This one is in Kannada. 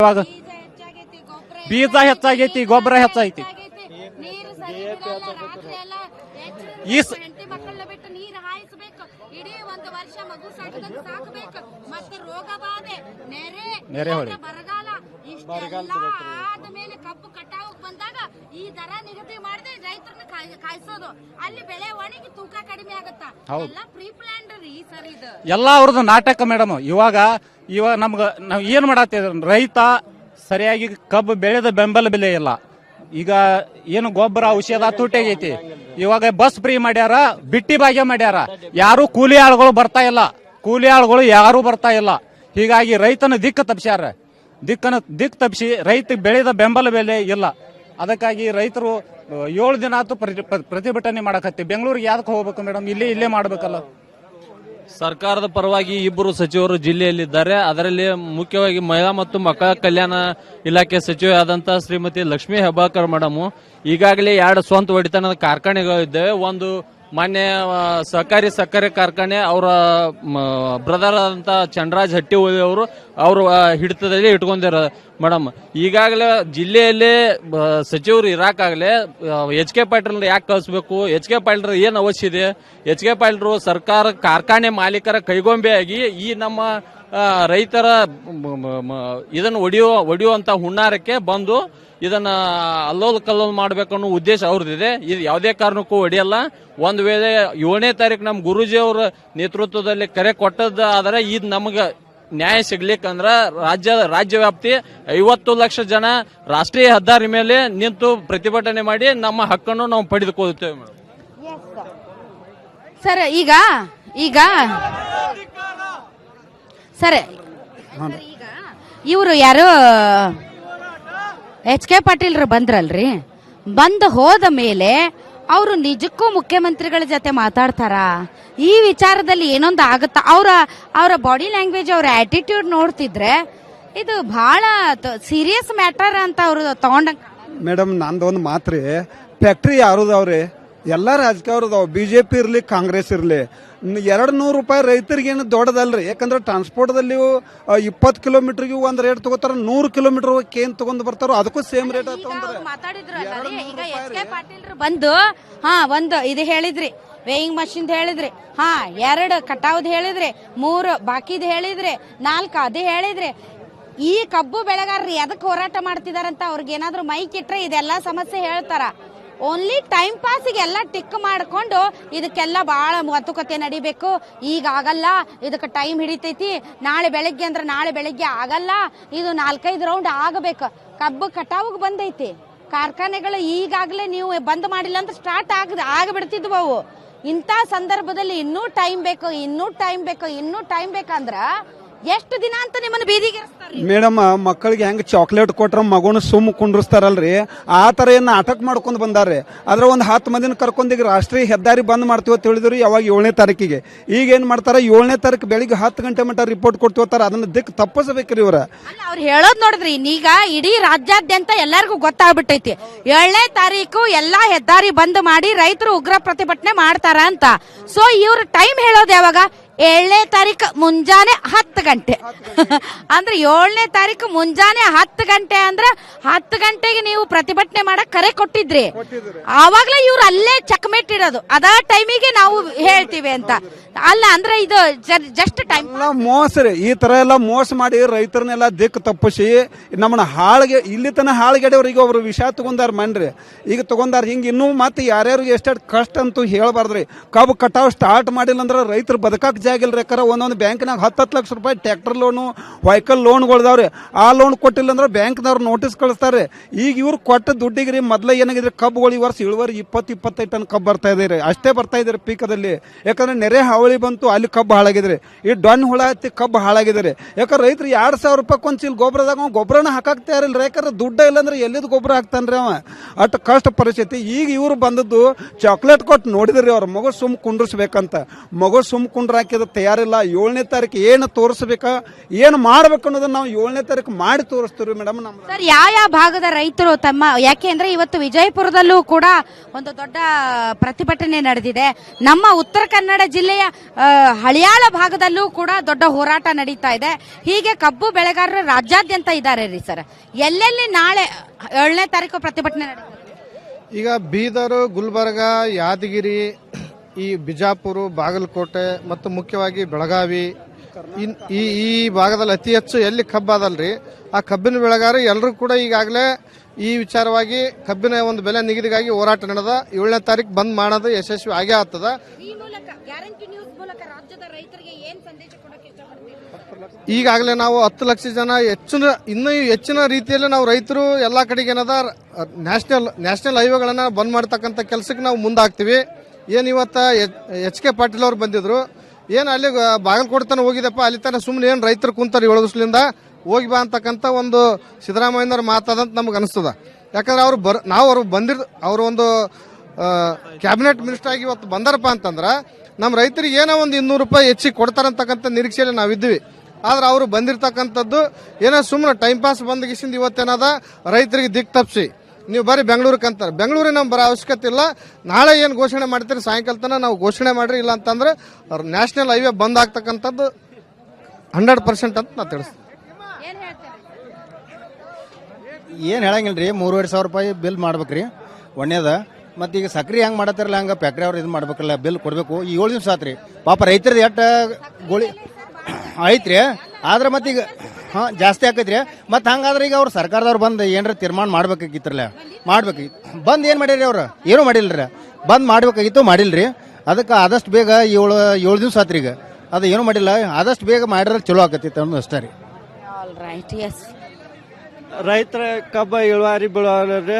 ಇವಾಗ ಬೀಜ ಹೆಚ್ಚಾಗೈತಿ, ಗೊಬ್ಬರ ಹೆಚ್ಚಾಗೈತಿ. ಈ ನೆರೆ ಹೊಳಿ ಆದ್ಮೇಲೆ ಕಬ್ಬು ಕಟಾವ್ ಬಂದಾಗ ಈ ದರ ನಿಗದಿ ಮಾಡದೆ ರೈತರನ್ನ ಕಾಯಿಸೋದು, ಅಲ್ಲಿ ಬೆಳೆ ಒಣಗಿ ತೂಕ ಕಡಿಮೆ ಆಗತ್ತ. ಎಲ್ಲ ಪ್ರೀ ಪ್ಲಾನ್ಡ್ ರೀ ಸರ್, ಇದು ಎಲ್ಲ ಅವ್ರದ್ದು ನಾಟಕ ಮೇಡಮ್. ಇವಾಗ ನಮ್ಗ ನಾವ್ ಏನ್ ಮಾಡತ್ತೇವ, ರೈತ ಸರಿಯಾಗಿ ಕಬ್ಬು ಬೆಳೆದ ಬೆಂಬಲ ಬೆಲೆ ಇಲ್ಲ. ಈಗ ಏನು ಗೊಬ್ಬರ ಔಷಧ ತುಟ್ಟಾಗೈತಿ. ಇವಾಗ ಬಸ್ ಫ್ರೀ ಮಾಡ್ಯಾರ, ಬಿಟ್ಟಿ ಭಾಗ್ಯ ಮಾಡ್ಯಾರ. ಯಾರು ಕೂಲಿ ಆಳುಗಳು ಬರ್ತಾ ಇಲ್ಲ, ಕೂಲಿ ಆಳುಗಳು ಯಾರು ಬರ್ತಾ ಇಲ್ಲ. ಹೀಗಾಗಿ ರೈತನ ದಿಕ್ಕು ತಪ್ಸ್ಯಾರ. ದಿಕ್ಕು ತಪ್ಪಿಸಿ ರೈತ ಬೆಳೆದ ಬೆಂಬಲ ಬೆಲೆ ಇಲ್ಲ. ಅದಕ್ಕಾಗಿ ರೈತರು 7 ದಿನ ಆತು ಪ್ರತಿಭಟನೆ ಮಾಡಕತ್ತಿ. ಬೆಂಗಳೂರಿಗೆ ಯಾಕೆ ಹೋಗ್ಬೇಕು ಮೇಡಮ್? ಇಲ್ಲೇ ಮಾಡ್ಬೇಕಲ್ಲ. ಸರ್ಕಾರದ ಪರವಾಗಿ ಇಬ್ಬರು ಸಚಿವರು ಜಿಲ್ಲೆಯಲ್ಲಿದ್ದಾರೆ. ಅದರಲ್ಲಿ ಮುಖ್ಯವಾಗಿ ಮಹಿಳಾ ಮತ್ತು ಮಕ್ಕಳ ಕಲ್ಯಾಣ ಇಲಾಖೆ ಸಚಿವೆ ಆದಂತಹ ಶ್ರೀಮತಿ ಲಕ್ಷ್ಮೀ ಹೆಬ್ಬಾಳ್ಕರ್ ಮೇಡಮ್ ಈಗಾಗಲೇ 2 ಸ್ವಂತ ಒಡೆತನದ ಕಾರ್ಖಾನೆಗಳಿದ್ದಾವೆ. ಒಂದು ಮಾನ್ಯ ಸಹಕಾರಿ ಸಕ್ಕರೆ ಕಾರ್ಖಾನೆ, ಅವರ ಬ್ರದರ್ ಆದಂತ ಚಂದ್ರರಾಜ್ ಹಟ್ಟಿಹೊಳಿ ಅವರು ಹಿಡಿತದಲ್ಲಿ ಇಟ್ಕೊಂಡಿರ ಮೇಡಮ್. ಈಗಾಗಲೇ ಜಿಲ್ಲೆಯಲ್ಲಿ ಸಚಿವರು ಇರಾಕಾಗಲೇ ಎಚ್ ಕೆ ಪಾಟೀಲ್ ಯಾಕೆ ಕಳಿಸ್ಬೇಕು? ಎಚ್ ಕೆ ಪಾಟೀಲ್ ಏನ್ ಅವಶ್ಯ ಇದೆ? ಎಚ್ ಕೆ ಪಾಟೀಲ್ ಸರ್ಕಾರ ಕಾರ್ಖಾನೆ ಮಾಲೀಕರ ಕೈಗೊಂಬೆಯಾಗಿ ಈ ನಮ್ಮ ರೈತರ ಇದನ್ನು ಒಡೆಯುವಂತ ಹುನ್ನಾರಕ್ಕೆ ಬಂದು ಇದನ್ನ ಅಲ್ಲೋಲ್ ಕಲ್ಲೋಲ್ ಮಾಡ್ಬೇಕನ್ನೋ ಉದ್ದೇಶ ಅವ್ರದ್ದಿದೆ. ಇದು ಯಾವುದೇ ಕಾರಣಕ್ಕೂ ಒಡೆಯಲ್ಲ. ಒಂದ್ ವೇಳೆ 7ನೇ ತಾರೀಕು ನಮ್ ಗುರೂಜಿ ಅವರ ನೇತೃತ್ವದಲ್ಲಿ ಕರೆ ಕೊಟ್ಟದ ಆದ್ರೆ ಇದು ನಮಗ ನ್ಯಾಯ ಸಿಗ್ಲಿಕ್ಕಂದ್ರ ರಾಜ್ಯ ವ್ಯಾಪ್ತಿ 50 ಲಕ್ಷ ಜನ ರಾಷ್ಟ್ರೀಯ ಹೆದ್ದಾರಿ ಮೇಲೆ ನಿಂತು ಪ್ರತಿಭಟನೆ ಮಾಡಿ ನಮ್ಮ ಹಕ್ಕನ್ನು ನಾವು ಪಡೆದುಕೊಳ್ಳುತ್ತೇವೆ. ಸರ್ ಈಗ ಸರ್ ಈಗ ಇವರು ಯಾರು ಎಚ್ ಕೆ ಪಾಟೀಲ್ರು ಬಂದ್ರಲ್ರಿ, ಬಂದು ಹೋದ ಮೇಲೆ ಅವರು ನಿಜಕ್ಕೂ ಮುಖ್ಯಮಂತ್ರಿಗಳ ಜೊತೆ ಮಾತಾಡ್ತಾರ? ಈ ವಿಚಾರದಲ್ಲಿ ಏನೊಂದು ಆಗುತ್ತಾ? ಅವರ ಬಾಡಿ ಲ್ಯಾಂಗ್ವೇಜ್, ಅವರ ಆಟಿಟ್ಯೂಡ್ ನೋಡ್ತಿದ್ರೆ ಇದು ಬಹಳ ಸೀರಿಯಸ್ ಮ್ಯಾಟರ್ ಅಂತ ಅವರು ತಗೊಂಡ. ಮೇಡಮ್, ನಂದೊಂದು ಮಾತ್ರಿ, ಫ್ಯಾಕ್ಟ್ರಿ ಯಾರದವ್ರಿ? ಎಲ್ಲ ರಾಜಕೀಯವ್ರದಾವ್. ಬಿಜೆಪಿ ಇರ್ಲಿ, ಕಾಂಗ್ರೆಸ್ ಇರ್ಲಿ. 200 ರೂಪಾಯಿ ರೈತರಿಗೇನು ದೊಡ್ಡದಲ್ರಿ. ಯಾಕಂದ್ರೆ ಟ್ರಾನ್ಸ್ಪೋರ್ಟ್ದಲ್ಲಿ 20 ಕಿಲೋಮೀಟರ್ಗೆ ಒಂದ್ ರೇಟ್ ತಗೋತಾರ, 100 ಕಿಲೋಮೀಟರ್ ಏನ್ ತಗೊಂಡ್ ಬರ್ತಾರೋ ಅದಕ್ಕೂ ಸೇಮ್ ರೇಟ್ ಬಂದು ಒಂದು ಇದು ಹೇಳಿದ್ರಿ, ವೇಯಿಂಗ್ ಮಷಿನ್ ಹೇಳಿದ್ರಿ, 2 ಕಟಾವ್ದು ಹೇಳಿದ್ರಿ, 3 ಬಾಕಿದ್ ಹೇಳಿದ್ರಿ, 4 ಅದು ಹೇಳಿದ್ರಿ. ಈ ಕಬ್ಬು ಬೆಳೆಗಾರರು ಎದಕ್ ಹೋರಾಟ ಮಾಡ್ತಿದಾರಂತ ಅವ್ರಿಗೆ ಏನಾದ್ರು ಮೈಕ್ ಇಟ್ರೆ ಇದೆಲ್ಲಾ ಸಮಸ್ಯೆ ಹೇಳ್ತಾರ. ಓನ್ಲಿ ಟೈಮ್ ಪಾಸಿಗೆ ಎಲ್ಲ ಟಿಕ್ ಮಾಡ್ಕೊಂಡು ಇದಕ್ಕೆಲ್ಲ ಬಹಳ ಮಾತುಕತೆ ನಡಿಬೇಕು. ಈಗ ಆಗಲ್ಲ, ಇದಕ್ಕೆ ಟೈಮ್ ಹಿಡಿತೈತಿ, ನಾಳೆ ಬೆಳಗ್ಗೆ ಅಂದ್ರೆ ನಾಳೆ ಬೆಳಗ್ಗೆ ಆಗಲ್ಲ, ಇದು 4-5 ರೌಂಡ್ ಆಗಬೇಕು. ಕಬ್ಬು ಕಟಾವಿಗೆ ಬಂದೈತಿ, ಕಾರ್ಖಾನೆಗಳು ಈಗಾಗಲೇ ನೀವು ಬಂದ್ ಮಾಡಿಲ್ಲ ಅಂತ ಸ್ಟಾರ್ಟ್ ಆಗಬಿಡ್ತಿದ್ವು ಅವು. ಇಂಥ ಸಂದರ್ಭದಲ್ಲಿ ಇನ್ನೂ ಟೈಮ್ ಬೇಕಂದ್ರ ಎಷ್ಟು ದಿನ ಅಂತ ನಿಮ್ಮನ್ನ ಬೀದಿಗೆ ಮೇಡಮ್? ಮಕ್ಕಳಿಗೆ ಹೆಂಗ್ ಚಾಕ್ಲೇಟ್ ಕೊಟ್ರ ಮಗುನ ಸುಮ್ ಕುಂಡ್ರಸ್ತಾರಲ್ರಿ, ಆ ತರ ಏನ್ ನಾಟಕ ಮಾಡ್ಕೊಂಡ್ ಬಂದಾರ್ರಿ. ಅದ್ರ ಒಂದ್ 10 ಮಂದಿನ ಕರ್ಕೊಂಡ್ ಈಗ ರಾಷ್ಟ್ರೀಯ ಹೆದ್ದಾರಿ ಬಂದ್ ಮಾಡ್ತೀವಿ ಅಂತ ಹೇಳಿದ್ರು. ಯಾವಾಗ 7ನೇ ತಾರೀಕಿಗೆ. ಈಗ ಏನ್ ಮಾಡ್ತಾರ, 7ನೇ ತಾರೀಕು ಬೆಳಿಗ್ಗೆ 10 ಗಂಟೆ ಮಟ್ಟ ರಿಪೋರ್ಟ್ ಕೊಡ್ತೀವತ್ತಾರ. ಅದನ್ನ ದಿಕ್ ತಪ್ಪಿಸಬೇಕ್ರಿ ಇವ್ರ. ಅವ್ರು ಹೇಳೋದ್ ನೋಡಿದ್ರಿ, ಈಗ ಇಡೀ ರಾಜ್ಯಾದ್ಯಂತ ಎಲ್ಲರಿಗೂ ಗೊತ್ತಾಗ್ಬಿಟ್ಟೈತಿ 7ನೇ ತಾರೀಕು ಎಲ್ಲಾ ಹೆದ್ದಾರಿ ಬಂದ್ ಮಾಡಿ ರೈತರು ಉಗ್ರ ಪ್ರತಿಭಟನೆ ಮಾಡ್ತಾರ ಅಂತ. ಸೊ ಇವ್ರ ಟೈಮ್ ಹೇಳೋದು ಯಾವಾಗ? 7ನೇ ತಾರೀಕು ಮುಂಜಾನೆ 10 ಗಂಟೆ ಅಂದ್ರೆ 7ನೇ ತಾರೀಕು ಮುಂಜಾನೆ 10 ಗಂಟೆ ಅಂದ್ರೆ 10 ಗಂಟೆಗೆ ನೀವು ಪ್ರತಿಭಟನೆ ಮಾಡಕ್ ಕರೆ ಕೊಟ್ಟಿದ್ರಿ. ಆವಾಗ್ಲೇ ಇವ್ರು ಅಲ್ಲೇ ಚೆಕ್ಮೇಟ್ ಇಡೋದು, ಅದ ಟೈಮಿಗೆ ನಾವು ಹೇಳ್ತೀವಿ ಅಂತ ಅಲ್ಲ. ಅಂದ್ರೆ ಇದು ಜಸ್ಟ್ ಟೈಮ್ ಮೋಸ ರೀ. ಈ ತರ ಎಲ್ಲ ಮೋಸ ಮಾಡಿ ರೈತರನ್ನೆಲ್ಲ ದಿಕ್ಕು ತಪ್ಪಿಸಿ ನಮ್ಮನ್ನ ಇಲ್ಲಿ ತನ ಹಾಳ್ಗೆಡವ್ರಿಗೆ ಒಬ್ರು ವಿಷಯ ತಗೊಂಡಾರ ಮನ್ರಿ. ಈಗ ತಗೊಂಡಾರ ಹಿಂಗ ಇನ್ನೂ ಮತ್ತೆ ಯಾರ್ಯಾರಿಗೆ ಎಷ್ಟೆಷ್ಟು ಕಷ್ಟ ಅಂತೂ ಹೇಳ್ಬಾರ್ದ್ರಿ. ಕಬ್ಬು ಕಟಾವ್ ಸ್ಟಾರ್ಟ್ ಮಾಡಿಲ್ಲ ಅಂದ್ರೆ ರೈತರು ಬದುಕಾಕ್ ಜಾಗಿಲ್ರಿ. ಯಾಕಂದ್ರೆ ಒಂದೊಂದು ಬ್ಯಾಂಕ್ನಾಗ 10 ಲಕ್ಷ ರೂಪಾಯಿ ಟ್ರ್ಯಾಕ್ಟರ್ ಲೋನು, ವೆಹಿಕಲ್ ಲೋನ್ಗಳದಾವ್ರಿ. ಆ ಲೋನ್ ಕೊಟ್ಟಿಲ್ಲ ಅಂದ್ರೆ ಬ್ಯಾಂಕ್ದವ್ರು ನೋಟಿಸ್ ಕಳಿಸ್ತಾರೆ. ಈಗ ಇವ್ರು ಕೊಟ್ಟ ದುಡ್ಡಿಗೆ ಮೊದ್ಲ ಏನಾಗಿದ್ರೆ ಕಬ್ಬುಗಳು ಈ ವರ್ಷ ಇಳುವರಿ 20-25 ಟನ್ ಕಬ್ಬು ಬರ್ತಾ ಇದೆ. ಅಷ್ಟೇ ಬರ್ತಾ ಇದ್ರಿ ಪೀಕದಲ್ಲಿ. ಯಾಕಂದ್ರೆ ನೆರೆ ಹಾವಳಿ ಬಂತು, ಅಲ್ಲಿ ಕಬ್ಬು ಹಾಳಾಗಿದ್ರಿ. ಈ ಡೊನ್ ಹುಳ ಹತ್ತಿ ಕಬ್ಬು ಹಾಳಾಗಿದ್ರಿ. ಯಾಕಂದ್ರೆ ರೈತರು 2,000 ರೂಪಾಯಿ ಒಂದ್ ಚೀಲ ಗೊಬ್ಬರದಾಗ ಗೊಬ್ಬರನ ಹಾಕಾಕ್ತಾ ಇರಲ್ರಿ. ಯಾಕಂದ್ರೆ ದುಡ್ಡ ಇಲ್ಲಾಂದ್ರೆ ಎಲ್ಲಿದ್ ಗೊಬ್ಬರ ಹಾಕ್ತಾನ್ರಿ ಅವ. ಅಷ್ಟು ಕಷ್ಟ ಪರಿಸ್ಥಿತಿ. ಈಗ ಇವ್ರು ಬಂದದ್ದು ಚಾಕ್ಲೇಟ್ ಕೊಟ್ಟು ನೋಡಿದ್ರಿ ಅವ್ರ ಮಗು ಸುಮ್ ಕುಂಡ್ರಿಸ್ಬೇಕಂತ. ಮಗು ಸುಮ್ ಕುಂಡ್ರ ಹಾಕಿದ ತಯಾರಿಲ್ಲ. 7ನೇ ತಾರೀಕು ಏನು ತೋರಿಸ್ಬೇಕ, ಏನು ಮಾಡ್ಬೇಕು ಅನ್ನೋದನ್ನ ನಾವು 7ನೇ ತಾರೀಕು ಮಾಡಿ ತೋರಿಸ್ತೀವಿ ಮೇಡಮ್. ಸರ್, ಯಾವ ಭಾಗದ ರೈತರು ತಮ್ಮ, ಯಾಕೆಂದ್ರೆ ಇವತ್ತು ವಿಜಯಪುರದಲ್ಲೂ ಕೂಡ ಒಂದು ದೊಡ್ಡ ಪ್ರತಿಭಟನೆ ನಡೆದಿದೆ. ನಮ್ಮ ಉತ್ತರ ಕನ್ನಡ ಜಿಲ್ಲೆಯ ಹಳಿಯಾಳ ಭಾಗದಲ್ಲೂ ಕೂಡ ದೊಡ್ಡ ಹೋರಾಟ ನಡೀತಾ ಇದೆ. ಹೀಗೆ ಕಬ್ಬು ಬೆಳೆಗಾರರು ರಾಜ್ಯಾದ್ಯಂತ ಇದ್ದಾರೆ ರೀ ಸರ್. ಎಲ್ಲೆಲ್ಲಿ ನಾಳೆ 7ನೇ ತಾರೀಕು ಪ್ರತಿಭಟನೆ ನಡೀತದೆ? ಈಗ ಬೀದರ್, ಗುಲ್ಬರ್ಗ, ಯಾದಗಿರಿ, ಈ ಬಿಜಾಪುರ, ಬಾಗಲಕೋಟೆ ಮತ್ತು ಮುಖ್ಯವಾಗಿ ಬೆಳಗಾವಿ ಈ ಭಾಗದಲ್ಲಿ ಅತಿ ಹೆಚ್ಚು ಎಲ್ಲಿ ಕಬ್ಬು ಅದಲ್ರಿ ಆ ಕಬ್ಬಿನ ಬೆಳೆಗಾರ ಎಲ್ಲರೂ ಕೂಡ ಈಗಾಗಲೇ ಈ ವಿಚಾರವಾಗಿ ಕಬ್ಬಿನ ಒಂದು ಬೆಲೆ ನಿಗದಿಗಾಗಿ ಹೋರಾಟ ನಡೆದ 7ನೇ ತಾರೀಕು ಬಂದ್ ಮಾಡೋದು ಯಶಸ್ವಿ ಆಗೇ ಆಗ್ತದ. ಈ ಮೂಲಕ ಗ್ಯಾರಂಟಿ ನ್ಯೂಸ್ ಮೂಲಕ ರಾಜ್ಯದ ರೈತರಿಗೆ ಏನು ಸಂದೇಶ ಕೊಡಕ್ಕೆ ಇಷ್ಟಪಡ್ತೀರಿ? ಈಗಾಗಲೇ ನಾವು 10 ಲಕ್ಷ ಜನ ಇನ್ನೂ ಹೆಚ್ಚಿನ ರೀತಿಯಲ್ಲಿ ನಾವು ರೈತರು ಎಲ್ಲಾ ಕಡೆಗೆ ಏನದ ನ್ಯಾಷನಲ್ ಹೈವೇಗಳನ್ನ ಬಂದ್ ಮಾಡ್ತಕ್ಕಂಥ ಕೆಲಸಕ್ಕೆ ನಾವು ಮುಂದಾಗ್ತೀವಿ. ಏನ್ ಇವತ್ತ HK ಪಾಟೀಲ್ ಅವ್ರು ಬಂದಿದ್ರು, ಏನ್ ಅಲ್ಲಿ ಬಾಗಲಕೋಟೆ ತನ ಹೋಗಿದಪ್ಪ, ಅಲ್ಲಿ ತನ ಸುಮ್ಮನೆ ಏನ್ ರೈತರು ಕುಂತಾರೆ 7 ದಿವಸದಿಂದ ಹೋಗಿ ಬಾ ಅಂತಕ್ಕಂಥ ಒಂದು ಸಿದ್ದರಾಮಯ್ಯನವ್ರ ಮಾತಾದಂತ ನಮ್ಗೆ ಅನಿಸ್ತದ. ಯಾಕಂದ್ರೆ ಅವ್ರು ಅವರು ಒಂದು ಕ್ಯಾಬಿನೆಟ್ ಮಿನಿಸ್ಟರ್ ಆಗಿ ಇವತ್ತು ಬಂದಾರಪ್ಪ ಅಂತಂದ್ರ ನಮ್ಮ ರೈತರಿಗೆ ಏನೋ ಒಂದು 200 ರೂಪಾಯಿ ಹೆಚ್ಚಿಗೆ ಕೊಡ್ತಾರಂತಕ್ಕಂಥ ನಿರೀಕ್ಷೆಯಲ್ಲಿ ನಾವಿದ್ವಿ. ಆದ್ರೆ ಅವರು ಬಂದಿರತಕ್ಕಂಥದ್ದು ಏನೋ ಸುಮ್ಮನೆ ಟೈಮ್ ಪಾಸ್ ಬಂದ್ಗಿಸಿಂದ ಇವತ್ತೇನದ ರೈತರಿಗೆ ದಿಕ್ ತಪ್ಪಿಸಿ ನೀವು ಬರೀ ಬೆಂಗಳೂರಿಗೆ ಅಂತಾರೆ. ಬೆಂಗಳೂರಿಗೆ ನಮ್ಗೆ ಬರೋ ಅವಶ್ಯಕತೆ ಇಲ್ಲ. ನಾಳೆ ಏನು ಘೋಷಣೆ ಮಾಡ್ತೀರಿ ಸಾಯಂಕಾಲ ತನಕ ನಾವು ಘೋಷಣೆ ಮಾಡ್ರಿ, ಇಲ್ಲ ಅಂತಂದ್ರೆ ನ್ಯಾಷನಲ್ ಹೈವೇ ಬಂದ್ ಆಗ್ತಕ್ಕಂಥದ್ದು 100% ಅಂತ ನಾ ತಿಳಿಸ್ತೀನಿ. ಏನು ಹೇಳಂಗಿಲ್ರಿ, 3,500 ರೂಪಾಯಿ ಬಿಲ್ ಮಾಡ್ಬೇಕ್ರಿ ಒಣ್ಣೆದ. ಮತ್ತು ಈಗ ಸಕ್ರೆ ಹೆಂಗೆ ಮಾಡತ್ತಾರಲ್ಲ ಹಂಗೆ ಫ್ಯಾಕ್ಟ್ರಿ ಅವ್ರು ಇದು ಮಾಡ್ಬೇಕಲ್ಲ, ಬಿಲ್ ಕೊಡಬೇಕು. 7 ದಿವಸ ಆತ್ರಿ ಪಾಪ ರೈತರದ್ದು ಎಷ್ಟು ಗೋಳಿ ಐತ್ರಿ. ಆದ್ರೆ ಮತ್ತೀಗ ಜಾಸ್ತಿ ಆಕೈತ್ರಿ. ಮತ್ತು ಹಂಗಾದ್ರೆ ಈಗ ಅವ್ರು ಸರ್ಕಾರದವ್ರು ಬಂದು ಏನಾರ ತೀರ್ಮಾನ ಮಾಡ್ಬೇಕಾಗಿತ್ರಲ್ಲ, ಮಾಡ್ಬೇಕಾಗಿತ್ತು. ಬಂದ್ ಏನು ಮಾಡಿರಿ ಅವ್ರು? ಏನೂ ಮಾಡಿಲ್ರಿ. ಬಂದ್ ಮಾಡ್ಬೇಕಾಗಿತ್ತು, ಮಾಡಿಲ್ರಿ. ಅದಕ್ಕೆ ಆದಷ್ಟು ಬೇಗ 7 ದಿವಸ ಆತ್ರಿ. ಈಗ ಅದು ಏನೂ ಮಾಡಿಲ್ಲ. ಆದಷ್ಟು ಬೇಗ ಮಾಡಿದ್ರೆ ಚಲೋ ಆಕತಿತ್ತು ಅನ್ನೋದು ಅಷ್ಟೇ ರೀ. All right, yes. ರೈತರ ಕಬ್ಬ ಇಳುವರಿ ಬೀಳೋರಿ